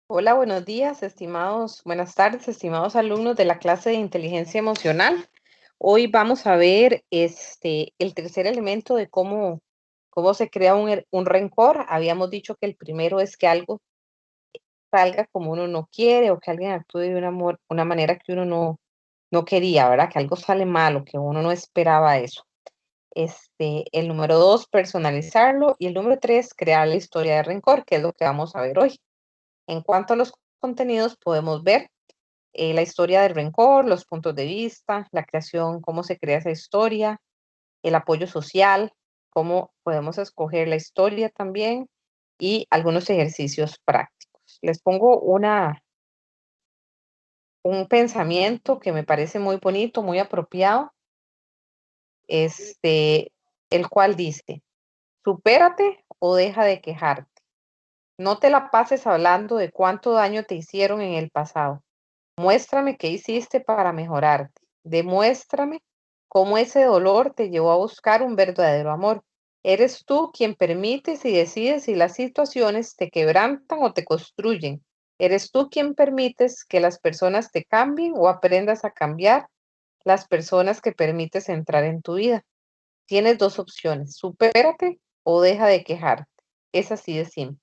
Hola, buenos días, buenas tardes, estimados alumnos de la clase de inteligencia emocional. Hoy vamos a ver el tercer elemento de cómo se crea un rencor. Habíamos dicho que el primero es que algo salga como uno no quiere o que alguien actúe de una manera que uno no quería, ¿verdad? Que algo sale mal o que uno no esperaba eso. El número dos, personalizarlo. Y el número tres, crear la historia de rencor, que es lo que vamos a ver hoy. En cuanto a los contenidos, podemos ver la historia del rencor, los puntos de vista, la creación, cómo se crea esa historia, el apoyo social, cómo podemos escoger la historia también y algunos ejercicios prácticos. Les pongo un pensamiento que me parece muy bonito, muy apropiado, este, el cual dice, supérate o deja de quejarte. No te la pases hablando de cuánto daño te hicieron en el pasado. Muéstrame qué hiciste para mejorarte. Demuéstrame cómo ese dolor te llevó a buscar un verdadero amor. Eres tú quien permites y decides si las situaciones te quebrantan o te construyen. Eres tú quien permites que las personas te cambien o aprendas a cambiar las personas que permites entrar en tu vida. Tienes dos opciones, supérate o deja de quejarte. Es así de simple.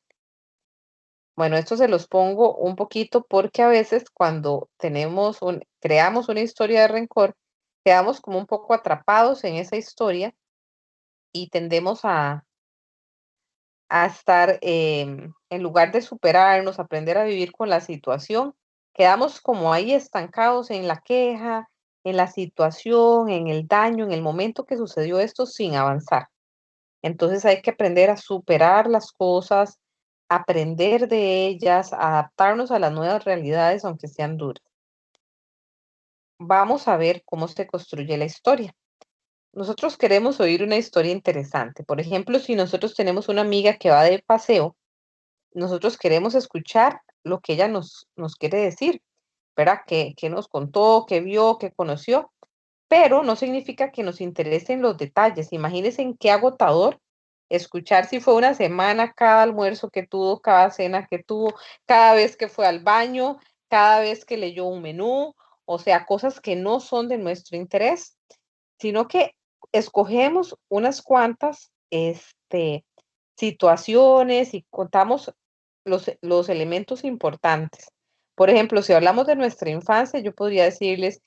Bueno, esto se los pongo un poquito porque a veces cuando creamos una historia de rencor, quedamos como un poco atrapados en esa historia y tendemos a estar, en lugar de superarnos, aprender a vivir con la situación, quedamos como ahí estancados en la queja, en la situación, en el daño, en el momento que sucedió esto sin avanzar. Entonces hay que aprender a superar las cosas, aprender de ellas, adaptarnos a las nuevas realidades, aunque sean duras. Vamos a ver cómo se construye la historia. Nosotros queremos oír una historia interesante. Por ejemplo, si nosotros tenemos una amiga que va de paseo, nosotros queremos escuchar lo que ella nos quiere decir, ¿verdad? ¿Qué nos contó, qué vio, qué conoció? Pero no significa que nos interesen los detalles. Imagínense en qué agotador escuchar si fue una semana, cada almuerzo que tuvo, cada cena que tuvo, cada vez que fue al baño, cada vez que leyó un menú, o sea, cosas que no son de nuestro interés, sino que escogemos unas cuantas situaciones y contamos los elementos importantes. Por ejemplo, si hablamos de nuestra infancia, yo podría decirles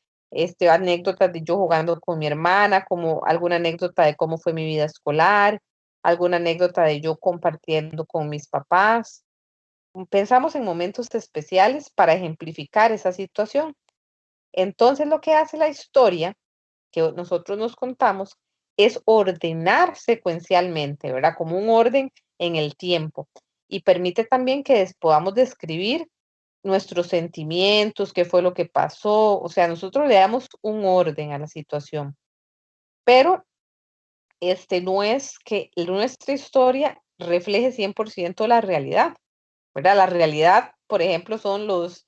anécdotas de yo jugando con mi hermana, como alguna anécdota de cómo fue mi vida escolar, alguna anécdota de yo compartiendo con mis papás. Pensamos en momentos especiales para ejemplificar esa situación. Entonces, lo que hace la historia que nosotros nos contamos es ordenar secuencialmente, ¿verdad? Como un orden en el tiempo. Y permite también que podamos describir nuestros sentimientos, qué fue lo que pasó. O sea, nosotros le damos un orden a la situación. Pero no es que nuestra historia refleje 100% la realidad, ¿verdad? La realidad, por ejemplo, son los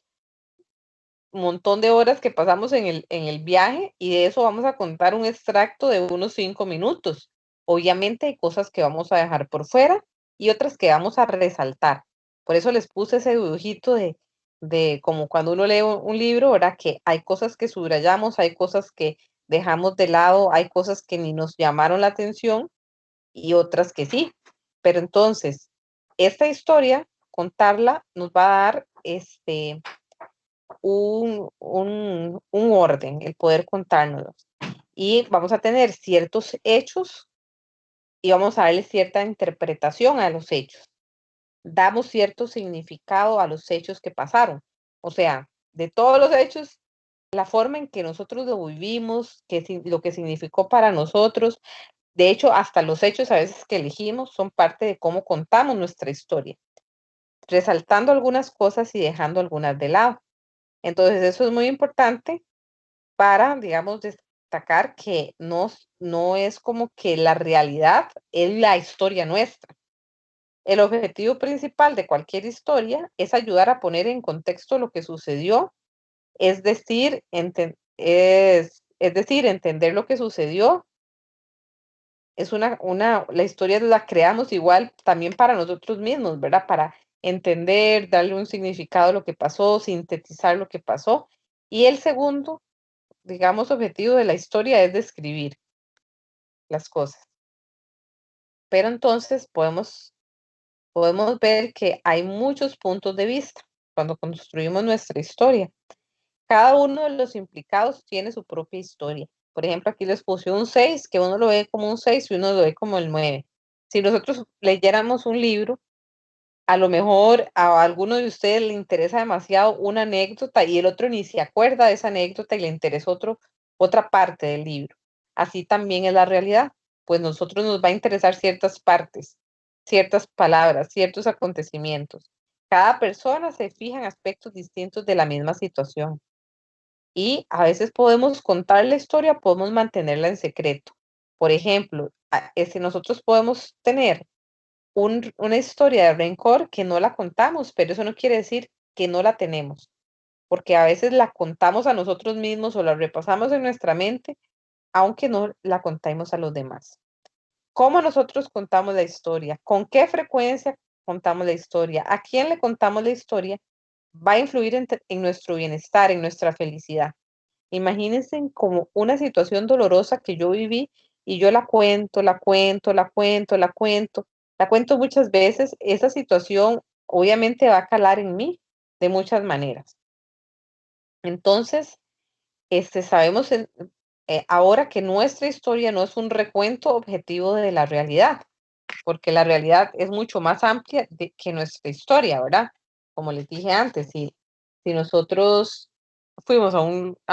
montón de horas que pasamos en el viaje y de eso vamos a contar un extracto de unos 5 minutos. Obviamente hay cosas que vamos a dejar por fuera y otras que vamos a resaltar. Por eso les puse ese dibujito de como cuando uno lee un libro, ¿verdad? Que hay cosas que subrayamos, hay cosas que dejamos de lado, hay cosas que ni nos llamaron la atención y otras que sí. Pero entonces, esta historia, contarla, nos va a dar un orden, el poder contárnoslos. Y vamos a tener ciertos hechos y vamos a darle cierta interpretación a los hechos. Damos cierto significado a los hechos que pasaron. O sea, de todos los hechos, la forma en que nosotros lo vivimos, lo que significó para nosotros. De hecho, hasta los hechos a veces que elegimos son parte de cómo contamos nuestra historia, resaltando algunas cosas y dejando algunas de lado. Entonces, eso es muy importante para, digamos, destacar que no es como que la realidad es la historia nuestra. El objetivo principal de cualquier historia es ayudar a poner en contexto lo que sucedió, es decir, es decir, entender lo que sucedió. La historia la creamos igual también para nosotros mismos, ¿verdad? Para entender, darle un significado a lo que pasó, sintetizar lo que pasó. Y el segundo, digamos, objetivo de la historia es describir las cosas. Pero entonces podemos ver que hay muchos puntos de vista cuando construimos nuestra historia. Cada uno de los implicados tiene su propia historia. Por ejemplo, aquí les puse un 6 que uno lo ve como un 6 y uno lo ve como el 9. Si nosotros leyéramos un libro, a lo mejor a alguno de ustedes le interesa demasiado una anécdota y el otro ni se acuerda de esa anécdota y le interesa otra parte del libro. Así también es la realidad, pues nosotros nos va a interesar ciertas partes, ciertas palabras, ciertos acontecimientos. Cada persona se fija en aspectos distintos de la misma situación y a veces podemos contar la historia, podemos mantenerla en secreto. Por ejemplo, nosotros podemos tener una historia de rencor que no la contamos, pero eso no quiere decir que no la tenemos, porque a veces la contamos a nosotros mismos o la repasamos en nuestra mente, aunque no la contemos a los demás. ¿Cómo nosotros contamos la historia? ¿Con qué frecuencia contamos la historia? ¿A quién le contamos la historia? Va a influir en nuestro bienestar, en nuestra felicidad. Imagínense como una situación dolorosa que yo viví y yo la cuento, la cuento, la cuento, la cuento muchas veces, esa situación obviamente va a calar en mí de muchas maneras. Entonces, sabemos ahora que nuestra historia no es un recuento objetivo de la realidad, porque la realidad es mucho más amplia que nuestra historia, ¿verdad? Como les dije antes, si nosotros fuimos a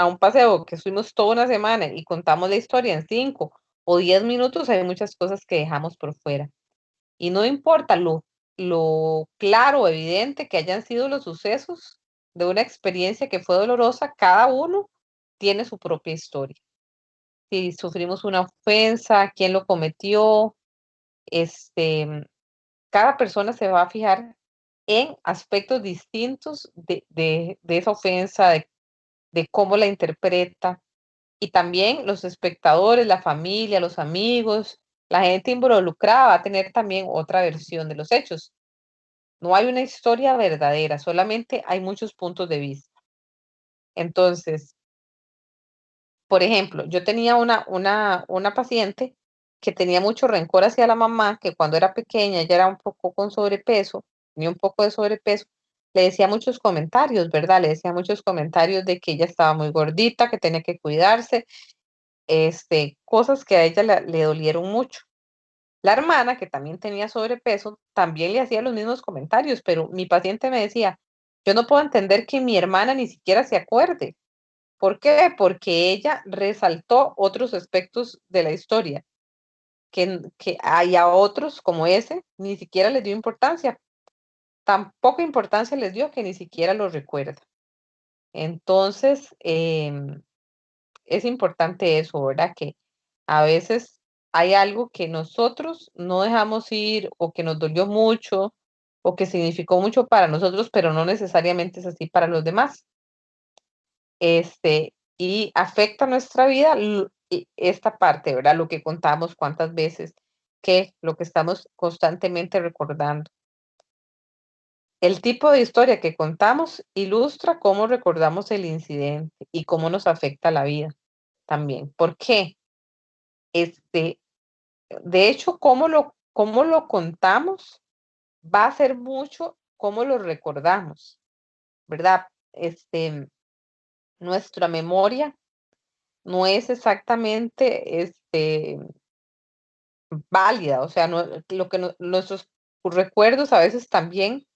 un paseo que fuimos toda una semana y contamos la historia en 5 o 10 minutos, hay muchas cosas que dejamos por fuera. Y no importa lo claro o evidente que hayan sido los sucesos de una experiencia que fue dolorosa, cada uno tiene su propia historia. Si sufrimos una ofensa, quién lo cometió, este, cada persona se va a fijar en aspectos distintos de esa ofensa, de cómo la interpreta. Y también los espectadores, la familia, los amigos, la gente involucrada va a tener también otra versión de los hechos. No hay una historia verdadera, solamente hay muchos puntos de vista. Entonces, por ejemplo, yo tenía una paciente que tenía mucho rencor hacia la mamá, que cuando era pequeña ella era un poco con sobrepeso, tenía un poco de sobrepeso, le decía muchos comentarios, ¿verdad? Le decía muchos comentarios de que ella estaba muy gordita, que tenía que cuidarse, cosas que a ella le dolieron mucho. La hermana, que también tenía sobrepeso, también le hacía los mismos comentarios, pero mi paciente me decía, yo no puedo entender que mi hermana ni siquiera se acuerde. ¿Por qué? Porque ella resaltó otros aspectos de la historia, que hay a otros como ese, ni siquiera les dio importancia. Tan poca importancia les dio que ni siquiera lo recuerda. Entonces, es importante eso, ¿verdad? Que a veces hay algo que nosotros no dejamos ir o que nos dolió mucho o que significó mucho para nosotros, pero no necesariamente es así para los demás. Y afecta nuestra vida esta parte, ¿verdad? Lo que contamos, cuántas veces, lo que estamos constantemente recordando. El tipo de historia que contamos ilustra cómo recordamos el incidente y cómo nos afecta la vida también. ¿Por qué? Este, de hecho, cómo lo contamos va a ser mucho cómo lo recordamos, ¿verdad? Nuestra memoria no es exactamente, válida, o sea, nuestros recuerdos a veces también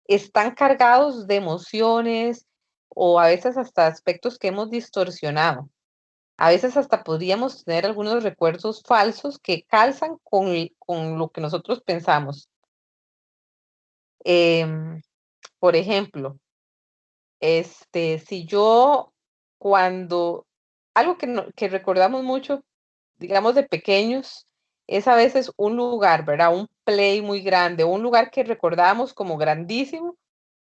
están cargados de emociones o a veces hasta aspectos que hemos distorsionado. A veces hasta podríamos tener algunos recuerdos falsos que calzan con lo que nosotros pensamos. Em, por ejemplo, si yo cuando algo que recordamos mucho, digamos, de pequeños, es a veces un lugar, ¿verdad? Un play muy grande, un lugar que recordamos como grandísimo,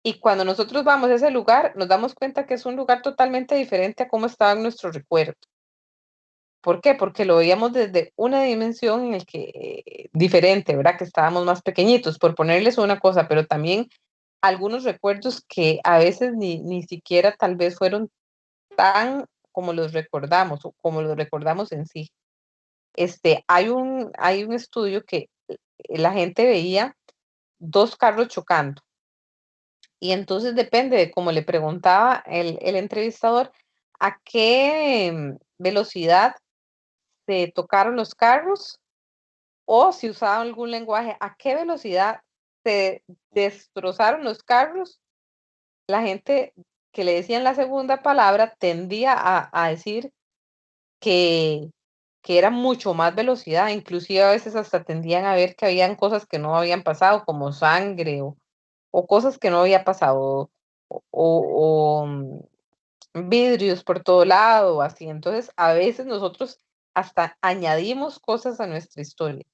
y cuando nosotros vamos a ese lugar, nos damos cuenta que es un lugar totalmente diferente a cómo estaba en nuestro recuerdo. ¿Por qué? Porque lo veíamos desde una dimensión en el que diferente, ¿verdad? Que estábamos más pequeñitos, por ponerles una cosa, pero también algunos recuerdos que a veces ni siquiera tal vez fueron tan como los recordamos o como los recordamos en sí. Hay un estudio que la gente veía 2 carros chocando, y entonces depende de cómo le preguntaba el entrevistador a qué velocidad se tocaron los carros, o si usaban algún lenguaje, a qué velocidad se destrozaron los carros. La gente que le decían la segunda palabra tendía a decir que era mucho más velocidad, inclusive a veces hasta tendían a ver que habían cosas que no habían pasado, como sangre o cosas que no había pasado, vidrios por todo lado, así. Entonces, a veces nosotros hasta añadimos cosas a nuestra historia.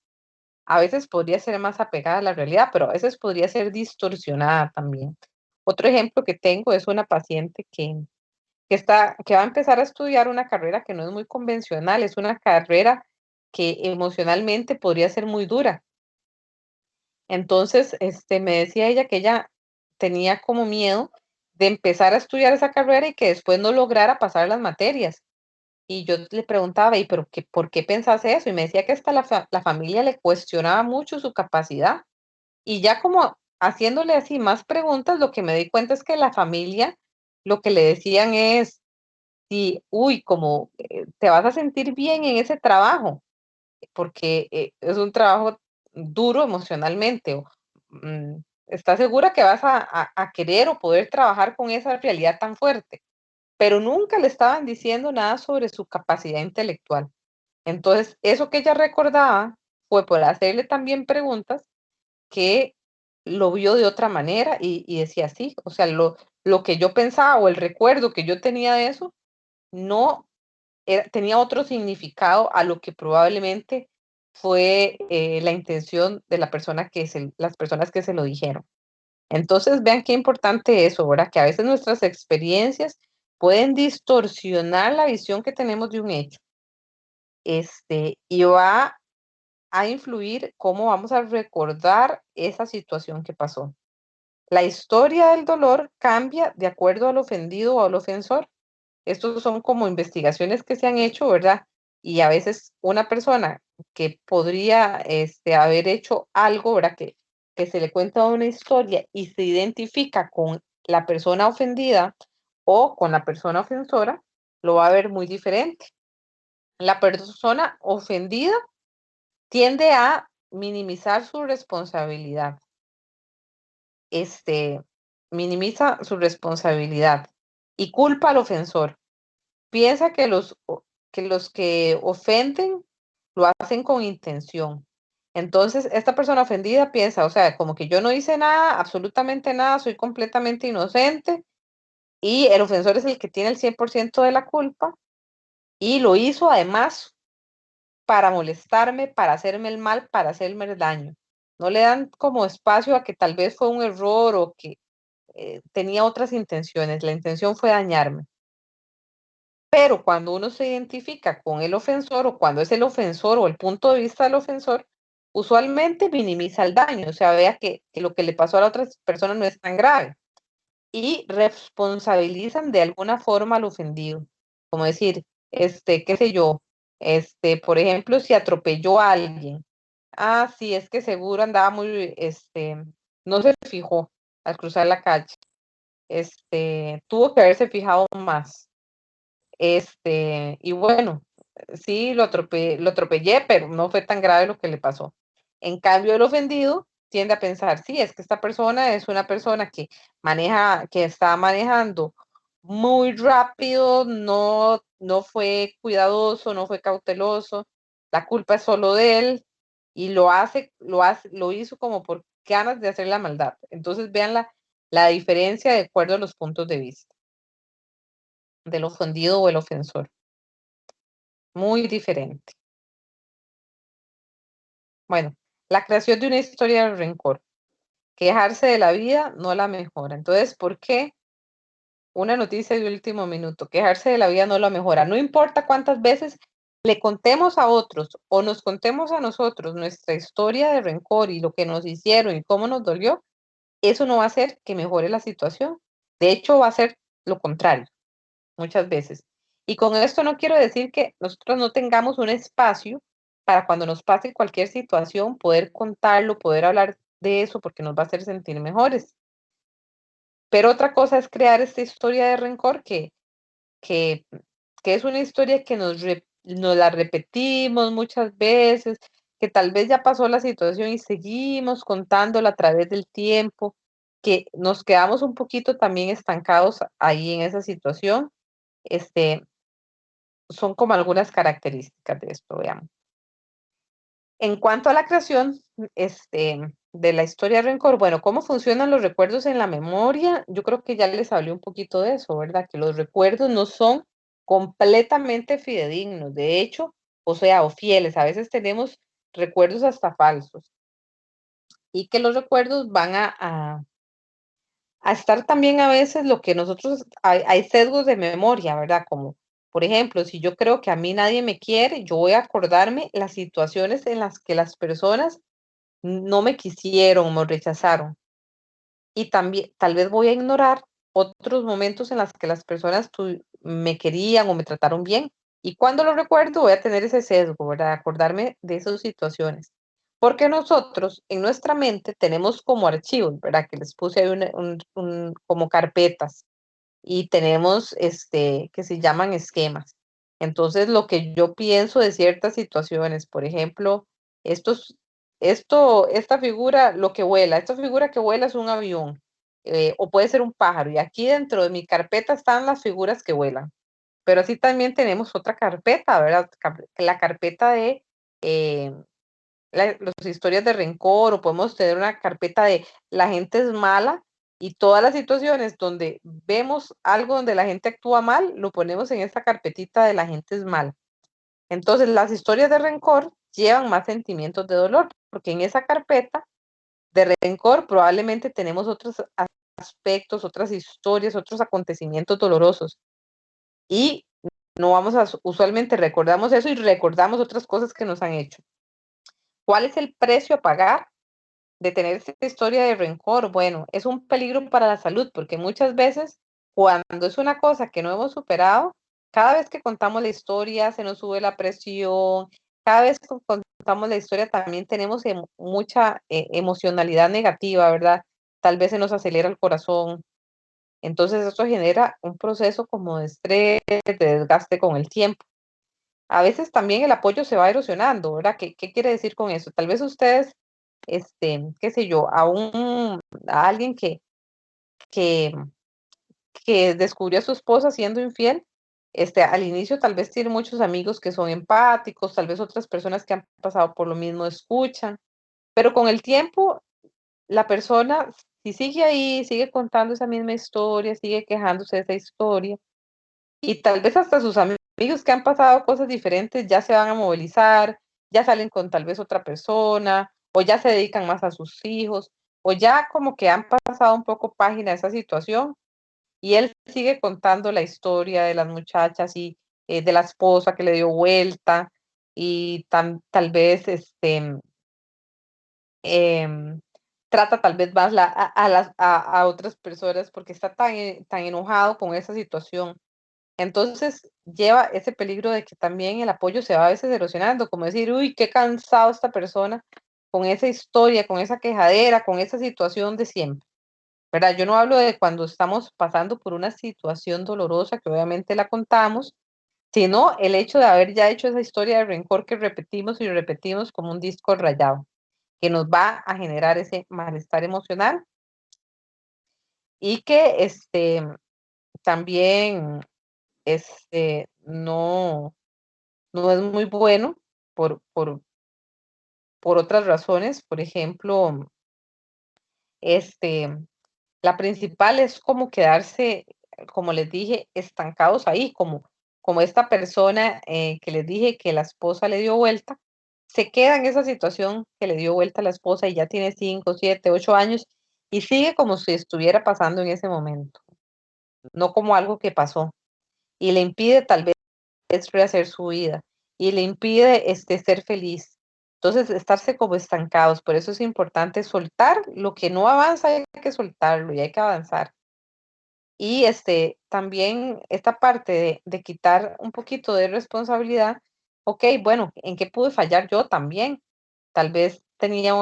A veces podría ser más apegada a la realidad, pero a veces podría ser distorsionada también. Otro ejemplo que tengo es una paciente que va a empezar a estudiar una carrera que no es muy convencional, es una carrera que emocionalmente podría ser muy dura. Entonces, me decía ella que ella tenía como miedo de empezar a estudiar esa carrera y que después no lograra pasar las materias. Y yo le preguntaba: "¿Y pero qué por qué pensás eso?". Y me decía que hasta la familia le cuestionaba mucho su capacidad. Y ya como haciéndole así más preguntas, lo que me di cuenta es que la familia lo que le decían es: "Sí, uy, como, te vas a sentir bien en ese trabajo, porque, es un trabajo duro emocionalmente", o, "¿Estás segura que vas a querer o poder trabajar con esa realidad tan fuerte?". Pero nunca le estaban diciendo nada sobre su capacidad intelectual. Entonces, eso que ella recordaba fue por hacerle también preguntas que lo vio de otra manera y decía: "Sí, o sea, lo que yo pensaba o el recuerdo que yo tenía de eso no tenía otro significado a lo que probablemente fue, la intención de las personas que se lo dijeron". Entonces, vean qué importante eso, ¿verdad? Que a veces nuestras experiencias pueden distorsionar la visión que tenemos de un hecho, y va a influir cómo vamos a recordar esa situación que pasó. La historia del dolor cambia de acuerdo al ofendido o al ofensor. Estos son como investigaciones que se han hecho, ¿verdad? Y a veces una persona que podría haber hecho algo, ¿verdad? Que se le cuenta una historia y se identifica con la persona ofendida o con la persona ofensora, lo va a ver muy diferente. La persona ofendida tiende a minimizar su responsabilidad, este, minimiza su responsabilidad y culpa al ofensor. Piensa que los que ofenden lo hacen con intención. Entonces, esta persona ofendida piensa, o sea, como que yo no hice nada, absolutamente nada, soy completamente inocente y el ofensor es el que tiene el 100% de la culpa y lo hizo además para molestarme, para hacerme el mal, para hacerme el daño. No le dan como espacio a que tal vez fue un error o que tenía otras intenciones. La intención fue dañarme. Pero cuando uno se identifica con el ofensor o cuando es el ofensor o el punto de vista del ofensor, usualmente minimiza el daño, o sea, vea que lo que le pasó a la otra persona no es tan grave y responsabilizan de alguna forma al ofendido, como decir, qué sé yo, por ejemplo, si atropelló a alguien, ah, sí, es que seguro andaba muy, no se fijó al cruzar la calle, tuvo que haberse fijado más. Y bueno, sí, lo atropellé, pero no fue tan grave lo que le pasó. En cambio, el ofendido tiende a pensar, sí, es que esta persona es una persona que está manejando muy rápido, no fue cuidadoso, no fue cauteloso, la culpa es solo de él y lo hizo como por ganas de hacer la maldad. Entonces, vean la diferencia de acuerdo a los puntos de vista del ofendido o el ofensor. Muy diferente. Bueno, la creación de una historia de rencor. Quejarse de la vida no la mejora. Entonces, ¿por qué una noticia de último minuto? Quejarse de la vida no la mejora. No importa cuántas veces le contemos a otros o nos contemos a nosotros nuestra historia de rencor y lo que nos hicieron y cómo nos dolió, eso no va a hacer que mejore la situación. De hecho, va a ser lo contrario, muchas veces. Y con esto no quiero decir que nosotros no tengamos un espacio para cuando nos pase cualquier situación, poder contarlo, poder hablar de eso, porque nos va a hacer sentir mejores. Pero otra cosa es crear esta historia de rencor que, que es una historia que nos la repetimos muchas veces, que tal vez ya pasó la situación y seguimos contándola a través del tiempo, que nos quedamos un poquito también estancados ahí en esa situación. Este, son como algunas características de esto, veamos. En cuanto a la creación, de la historia de rencor, bueno, ¿cómo funcionan los recuerdos en la memoria? Yo creo que ya les hablé un poquito de eso, ¿verdad? Que los recuerdos no son completamente fidedignos, de hecho, o sea, o fieles. A veces tenemos recuerdos hasta falsos y que los recuerdos van a estar también a veces lo que nosotros, hay sesgos de memoria, ¿verdad? Como, por ejemplo, si yo creo que a mí nadie me quiere, yo voy a acordarme las situaciones en las que las personas no me quisieron, me rechazaron. Y también, tal vez voy a ignorar otros momentos en las que las personas me querían o me trataron bien. Y cuando lo recuerdo, voy a tener ese sesgo, ¿verdad? Acordarme de esas situaciones. Porque nosotros en nuestra mente tenemos como archivos, ¿verdad? Que les puse ahí como carpetas y tenemos que se llaman esquemas. Entonces, lo que yo pienso de ciertas situaciones, por ejemplo, estos, esta figura, lo que vuela, esta figura que vuela es un avión, o puede ser un pájaro, y aquí dentro de mi carpeta están las figuras que vuelan. Pero así también tenemos otra carpeta, ¿verdad? La carpeta de eh, las historias de rencor, o podemos tener una carpeta de la gente es mala, y todas las situaciones donde vemos algo donde la gente actúa mal, lo ponemos en esta carpetita de la gente es mala. Entonces, las historias de rencor llevan más sentimientos de dolor, porque en esa carpeta de rencor probablemente tenemos otros aspectos, otras historias, otros acontecimientos dolorosos. Y no vamos a, usualmente recordamos eso y recordamos otras cosas que nos han hecho. ¿Cuál es el precio a pagar de tener esta historia de rencor? Bueno, es un peligro para la salud, porque muchas veces cuando es una cosa que no hemos superado, cada vez que contamos la historia se nos sube la presión, cada vez que contamos la historia también tenemos mucha emocionalidad negativa, ¿verdad? Tal vez se nos acelera el corazón. Entonces eso genera un proceso como de estrés, de desgaste con el tiempo. A veces también el apoyo se va erosionando, ¿verdad? ¿Qué quiere decir con eso? Tal vez ustedes, qué sé yo, a alguien que, que descubrió a su esposa siendo infiel, al inicio tal vez tiene muchos amigos que son empáticos, tal vez otras personas que han pasado por lo mismo escuchan, pero con el tiempo la persona, si sigue ahí, sigue contando esa misma historia, sigue quejándose de esa historia, y tal vez hasta sus amigos que han pasado cosas diferentes ya se van a movilizar, ya salen con tal vez otra persona, o ya se dedican más a sus hijos, o ya como que han pasado un poco página de esa situación, y él sigue contando la historia de las muchachas y de la esposa que le dio vuelta, y tal vez em, trata tal vez más a otras personas porque está tan enojado con esa situación. Entonces, lleva ese peligro de que también el apoyo se va a veces erosionando, como decir: "Uy, qué cansado esta persona con esa historia, con esa quejadera, con esa situación de siempre", ¿verdad? Yo no hablo de cuando estamos pasando por una situación dolorosa, que obviamente la contamos, sino el hecho de haber ya hecho esa historia de rencor que repetimos y repetimos como un disco rayado, que nos va a generar ese malestar emocional y que, también, no es muy bueno por por por otras razones. Por ejemplo, este, la principal es como quedarse, como les dije, estancados ahí, como esta persona, que les dije que la esposa le dio vuelta, se queda en esa situación que le dio vuelta a la esposa y ya tiene 5, 7, 8 años y sigue como si estuviera pasando en ese momento, no como algo que pasó, y le impide tal vez rehacer su vida. y le impide ser feliz. Entonces, estarse como estancados. Por eso es importante soltar lo que no avanza, hay que soltarlo y hay que avanzar. Y también esta parte de quitar un poquito de responsabilidad. Ok, bueno, ¿en qué pude fallar yo también? Tal vez tenía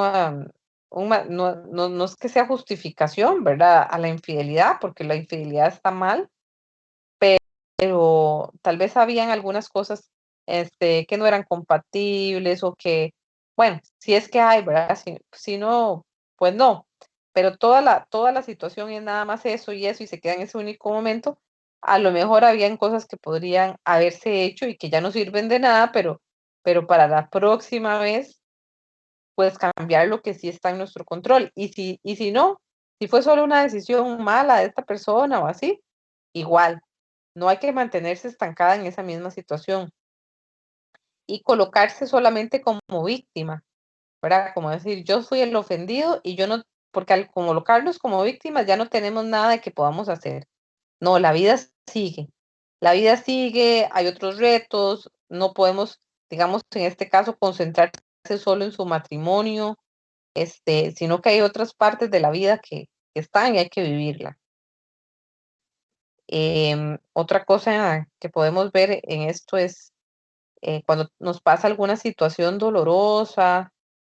no es que sea justificación, ¿verdad? A la infidelidad, porque la infidelidad está mal, pero tal vez habían algunas cosas, que no eran compatibles o que, bueno, si es que hay, ¿verdad? Si no, pues no. Pero toda la situación es nada más eso y eso, y se queda en ese único momento. A lo mejor habían cosas que podrían haberse hecho y que ya no sirven de nada, pero para la próxima vez, pues cambiar lo que sí está en nuestro control. Y si no, si fue solo una decisión mala de esta persona o así, igual, no hay que mantenerse estancada en esa misma situación y colocarse solamente como víctima, ¿verdad? Como decir, yo fui el ofendido y yo no, porque al colocarnos como víctimas ya no tenemos nada de que podamos hacer. No, la vida sigue. La vida sigue, hay otros retos, no podemos, digamos, en este caso, concentrarse solo en su matrimonio, sino que hay otras partes de la vida que están y hay que vivirla. Otra cosa que podemos ver en esto es cuando nos pasa alguna situación dolorosa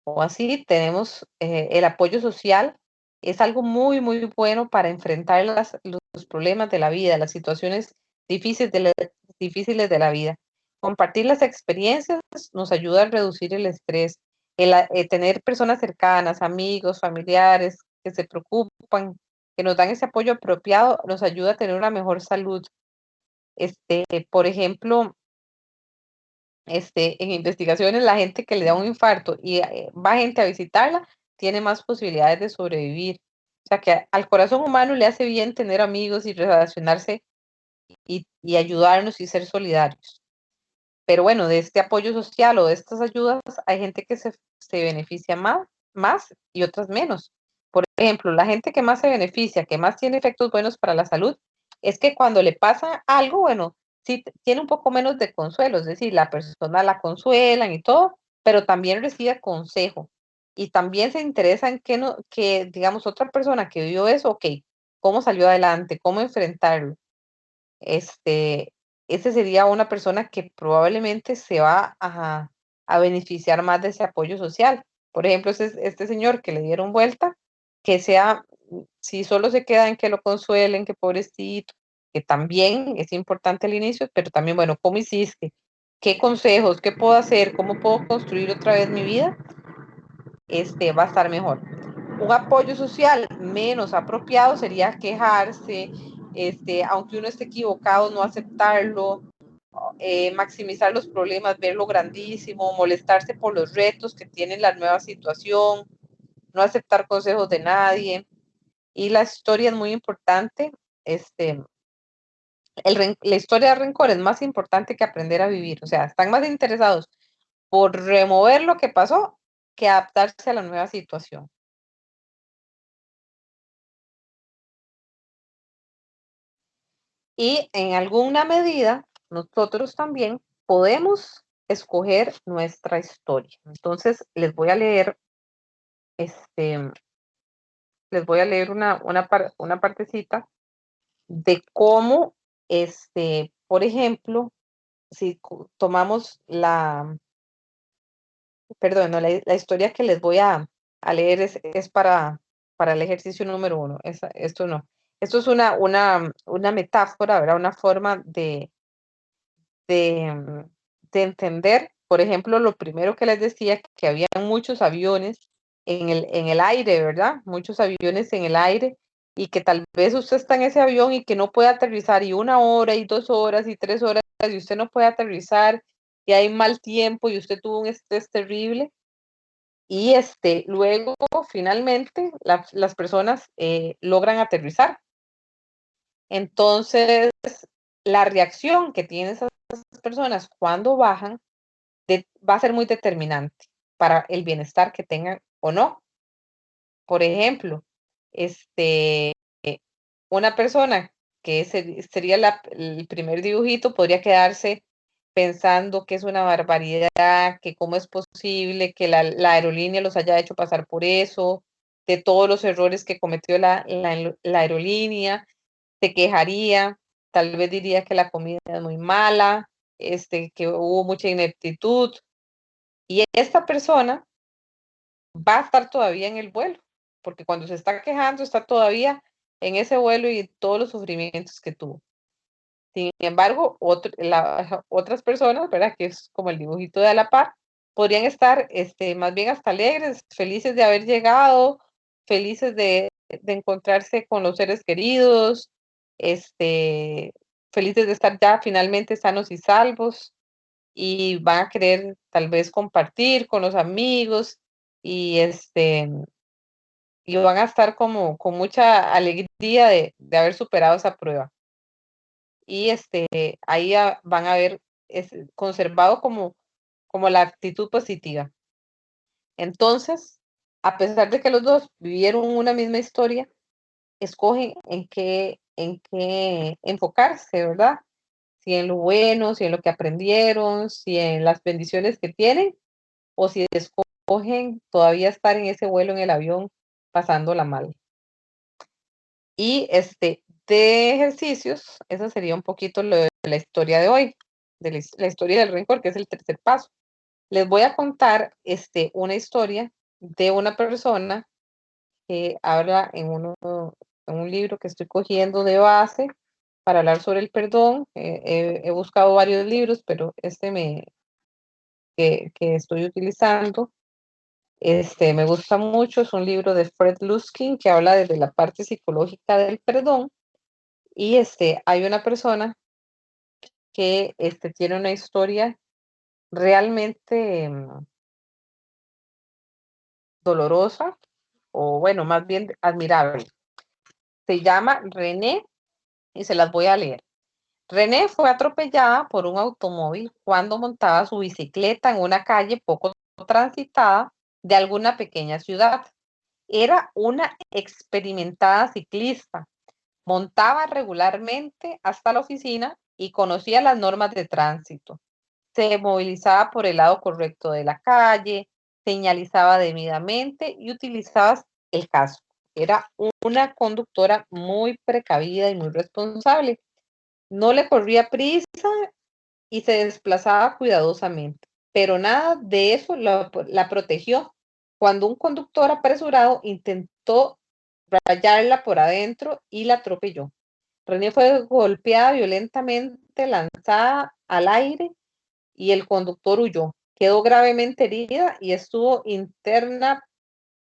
o así, tenemos el apoyo social, es algo muy, muy bueno para enfrentar los problemas de la vida, las situaciones difíciles de la vida. Compartir las experiencias nos ayuda a reducir el estrés. Tener personas cercanas, amigos, familiares que se preocupan, que nos dan ese apoyo apropiado, nos ayuda a tener una mejor salud. Por ejemplo, en investigaciones, la gente que le da un infarto y va gente a visitarla, tiene más posibilidades de sobrevivir. O sea que al corazón humano le hace bien tener amigos y relacionarse y ayudarnos y ser solidarios. Pero bueno, de este apoyo social o de estas ayudas, hay gente que se beneficia más y otras menos. Por ejemplo, la gente que más se beneficia, que más tiene efectos buenos para la salud, es que cuando le pasa algo, bueno, sí tiene un poco menos de consuelo, es decir, la persona la consuelan y todo, pero también recibe consejo y también se interesa en que digamos, otra persona que vivió eso, ok, cómo salió adelante, cómo enfrentarlo. este, Ese sería una persona que probablemente se va a beneficiar más de ese apoyo social. Por ejemplo, este señor que le dieron vuelta, que sea, si solo se queda en que lo consuelen, que pobrecito, que también es importante al inicio, pero también, bueno, ¿cómo hiciste? ¿Qué consejos? ¿Qué puedo hacer? ¿Cómo puedo construir otra vez mi vida? Va a estar mejor. Un apoyo social menos apropiado sería quejarse, aunque uno esté equivocado, no aceptarlo, maximizar los problemas, verlo grandísimo, molestarse por los retos que tiene la nueva situación, no aceptar consejos de nadie. Y la historia es muy importante. La historia de rencor es más importante que aprender a vivir. O sea, están más interesados por remover lo que pasó que adaptarse a la nueva situación. Y en alguna medida, nosotros también podemos escoger nuestra historia. Entonces, este, les voy a leer una partecita de cómo, por ejemplo, si tomamos perdón, no, la historia que les voy a leer es para el ejercicio número 1. Esto no. Esto es una metáfora, ¿verdad? Una forma de, mm, de entender, por ejemplo, lo primero que les decía, que había muchos aviones en el aire, ¿verdad? Muchos aviones en el aire y que tal vez usted está en ese avión y que no puede aterrizar y 1 hora y 2 horas y 3 horas y usted no puede aterrizar y hay mal tiempo y usted tuvo un estrés terrible y luego finalmente las personas logran aterrizar. Entonces, la reacción que tienen esas personas cuando bajan va a ser muy determinante para el bienestar que tengan o no. Por ejemplo, este, una persona que sería el primer dibujito podría quedarse pensando que es una barbaridad, que cómo es posible que la aerolínea los haya hecho pasar por eso, de todos los errores que cometió la aerolínea, se quejaría, tal vez diría que la comida es muy mala, que hubo mucha ineptitud, y esta persona va a estar todavía en el vuelo, porque cuando se está quejando está todavía en ese vuelo y todos los sufrimientos que tuvo. Sin embargo, otras personas, ¿verdad? Que es como el dibujito de a la par, podrían estar más bien hasta alegres, felices de haber llegado, felices de encontrarse con los seres queridos, este, felices de estar ya finalmente sanos y salvos y van a querer tal vez compartir con los amigos y y van a estar como con mucha alegría de haber superado esa prueba. Y ahí van a ver conservado como la actitud positiva. Entonces, a pesar de que los dos vivieron una misma historia, escogen en qué enfocarse, ¿verdad? Si en lo bueno, si en lo que aprendieron, si en las bendiciones que tienen, o si escogen todavía estar en ese vuelo en el avión pasándola mal. Y de ejercicios, esa sería un poquito lo de la historia de hoy, de la historia del rencor, que es el tercer paso. Les voy a contar una historia de una persona que habla en un libro que estoy cogiendo de base para hablar sobre el perdón. He buscado varios libros, pero que estoy utilizando me gusta mucho. Es un libro de Fred Luskin que habla desde la parte psicológica del perdón. Y hay una persona que tiene una historia realmente dolorosa, o bueno, más bien admirable. Se llama René y se las voy a leer. René fue atropellada por un automóvil cuando montaba su bicicleta en una calle poco transitada de alguna pequeña ciudad. Era una experimentada ciclista. Montaba regularmente hasta la oficina y conocía las normas de tránsito. Se movilizaba por el lado correcto de la calle, señalizaba debidamente y utilizaba el casco. Era una conductora muy precavida y muy responsable. No le corría prisa y se desplazaba cuidadosamente, pero nada de eso la protegió cuando un conductor apresurado intentó rayarla por adentro y la atropelló. René fue golpeada violentamente, lanzada al aire y el conductor huyó. Quedó gravemente herida y estuvo interna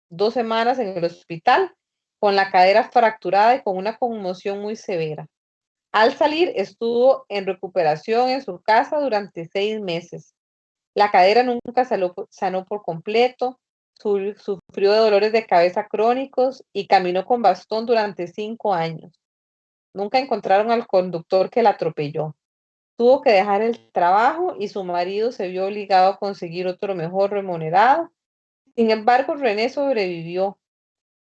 2 semanas en el hospital con la cadera fracturada y con una conmoción muy severa. Al salir estuvo en recuperación en su casa durante 6 meses. La cadera nunca sanó por completo, sufrió de dolores de cabeza crónicos y caminó con bastón durante 5 años. Nunca encontraron al conductor que la atropelló. Tuvo que dejar el trabajo y su marido se vio obligado a conseguir otro mejor remunerado. Sin embargo, René sobrevivió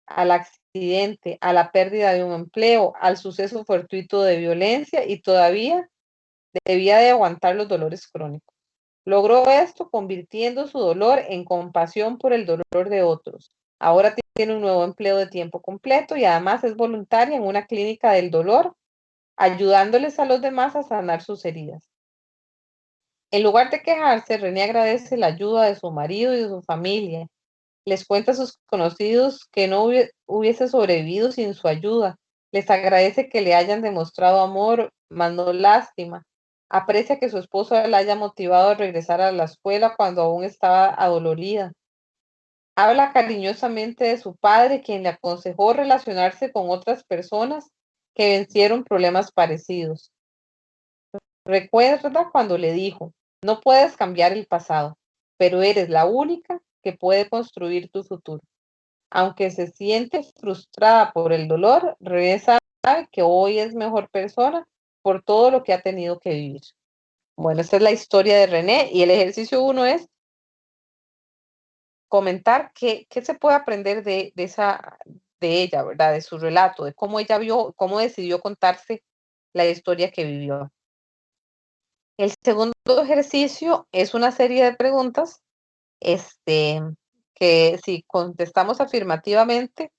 al accidente, a la pérdida de un empleo, al suceso fortuito de violencia y todavía debía de aguantar los dolores crónicos. Logró esto convirtiendo su dolor en compasión por el dolor de otros. Ahora tiene un nuevo empleo de tiempo completo y además es voluntaria en una clínica del dolor, ayudándoles a los demás a sanar sus heridas. En lugar de quejarse, René agradece la ayuda de su marido y de su familia. Les cuenta a sus conocidos que no hubiese sobrevivido sin su ayuda. Les agradece que le hayan demostrado amor, más no lástima. Aprecia que su esposo la haya motivado a regresar a la escuela cuando aún estaba adolorida. Habla cariñosamente de su padre, quien le aconsejó relacionarse con otras personas que vencieron problemas parecidos. Recuerda cuando le dijo: no puedes cambiar el pasado, pero eres la única que puede construir tu futuro. Aunque se siente frustrada por el dolor, René sabe que hoy es mejor persona por todo lo que ha tenido que vivir. Bueno, esta es la historia de René y el ejercicio 1 es comentar qué se puede aprender de ella, ¿verdad? De su relato, de cómo ella vio, cómo decidió contarse la historia que vivió. El segundo ejercicio es una serie de preguntas, este, que si contestamos afirmativamente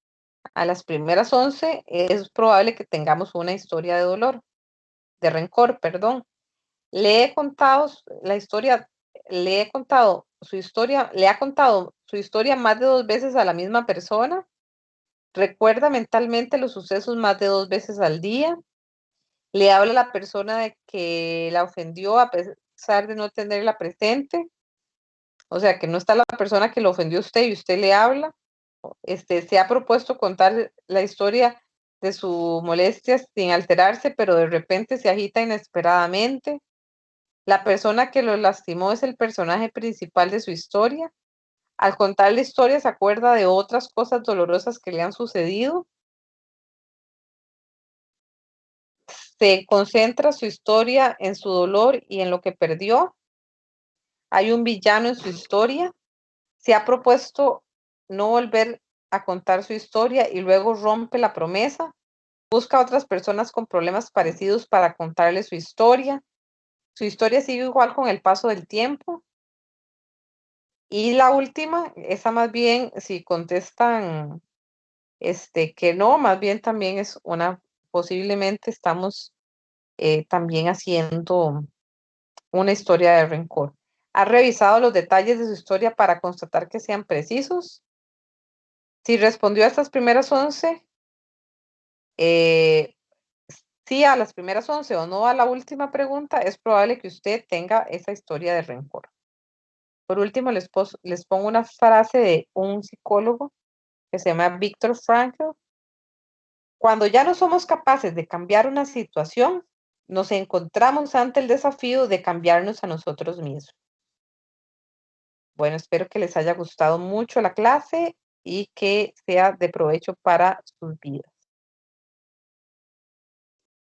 a las primeras 11, es probable que tengamos una historia de dolor, de rencor, perdón. Le he contado la historia, le he contado su historia, le ha contado su historia más de 2 veces a la misma persona. Recuerda mentalmente los sucesos más de 2 veces al día. Le habla a la persona de que la ofendió a pesar de no tenerla presente. O sea, que no está la persona que lo ofendió a usted y usted le habla. Se ha propuesto contar la historia de su molestia sin alterarse, pero de repente se agita inesperadamente. La persona que lo lastimó es el personaje principal de su historia. Al contar la historia se acuerda de otras cosas dolorosas que le han sucedido. Se concentra su historia en su dolor y en lo que perdió. Hay un villano en su historia. Se ha propuesto no volver a contar su historia y luego rompe la promesa. Busca a otras personas con problemas parecidos para contarle su historia. Su historia sigue igual con el paso del tiempo. Y la última, esa más bien, si contestan que no, más bien también es una, posiblemente estamos también haciendo una historia de rencor. ¿Ha revisado los detalles de su historia para constatar que sean precisos? Si respondió a estas primeras 11, eh, sí a las primeras 11 o no a la última pregunta, es probable que usted tenga esa historia de rencor. Por último, les pongo una frase de un psicólogo que se llama Viktor Frankl. Cuando ya no somos capaces de cambiar una situación, nos encontramos ante el desafío de cambiarnos a nosotros mismos. Bueno, espero que les haya gustado mucho la clase y que sea de provecho para sus vidas.